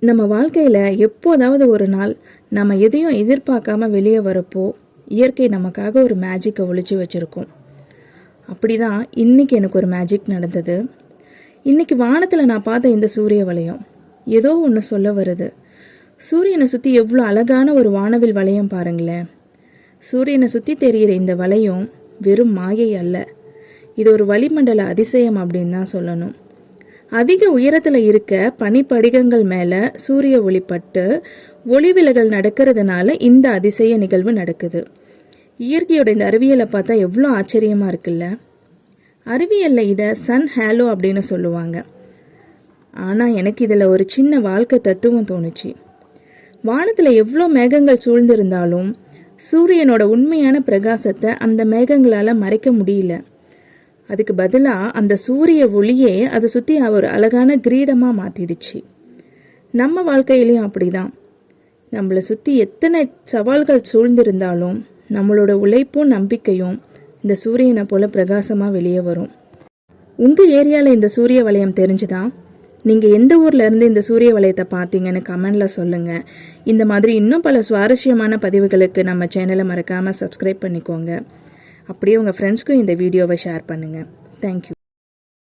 நம்ம வாழ்க்கையில் எப்போதாவது ஒரு நாள் நம்ம எதையும் எதிர்பார்க்காம வெளியே வரப்போ இயற்கை நமக்காக ஒரு மேஜிக்கை ஒளிச்சு வச்சுருக்கோம். அப்படி தான் இன்றைக்கி எனக்கு ஒரு மேஜிக் நடந்தது. இன்றைக்கி வானத்தில் நான் பார்த்த இந்த சூரிய வளையம் ஏதோ ஒன்று சொல்ல வருது. சூரியனை சுற்றி எவ்வளோ அழகான ஒரு வானவில் வளையம் பாருங்களேன். சூரியனை சுற்றி தெரிகிற இந்த வளையம் வெறும் மாயை அல்ல, இது ஒரு வளிமண்டல அதிசயம் அப்படின்னு தான் சொல்லணும். அதிக உயரத்தில் இருக்க பனிப்படிகங்கள் மேலே சூரிய ஒளிப்பட்டு ஒளிவிலகல் நடக்கிறதுனால இந்த அதிசய நிகழ்வு நடக்குது. இயற்கையோட இந்த அறிவியலை பார்த்தா எவ்வளோ ஆச்சரியமாக இருக்குல்ல. அறிவியலில் இதை சன் ஹேலோ அப்படின்னு சொல்லுவாங்க. ஆனால் எனக்கு இதில் ஒரு சின்ன வாழ்க்கை தத்துவம் தோணுச்சு. வானத்தில் எவ்வளோ மேகங்கள் சூழ்ந்திருந்தாலும் சூரியனோட உண்மையான பிரகாசத்தை அந்த மேகங்களால் மறைக்க முடியல. அதுக்கு பதிலாக அந்த சூரிய ஒளியே அதை சுற்றி ஒரு அழகான கிரீடமாக மாற்றிடுச்சு. நம்ம வாழ்க்கையிலையும் அப்படி தான். நம்மளை சுற்றி எத்தனை சவால்கள் சூழ்ந்திருந்தாலும் நம்மளோட உழைப்பும் நம்பிக்கையும் இந்த சூரியனை போல் பிரகாசமாக வெளியே வரும். உங்கள் ஏரியாவில் இந்த சூரிய வளையம் தெரிஞ்சுதா? நீங்கள் எந்த ஊரில் இருந்து இந்த சூரிய வளையத்தை பார்த்தீங்கன்னு கமெண்டில் சொல்லுங்கள். இந்த மாதிரி இன்னும் பல சுவாரஸ்யமான பதிவுகளுக்கு நம்ம சேனலை மறக்காமல் சப்ஸ்கிரைப் பண்ணிக்கோங்க. அப்படியே உங்கள் ஃப்ரெண்ட்ஸ்க்கும் இந்த வீடியோவை ஷேர் பண்ணுங்கள். தேங்க்யூ.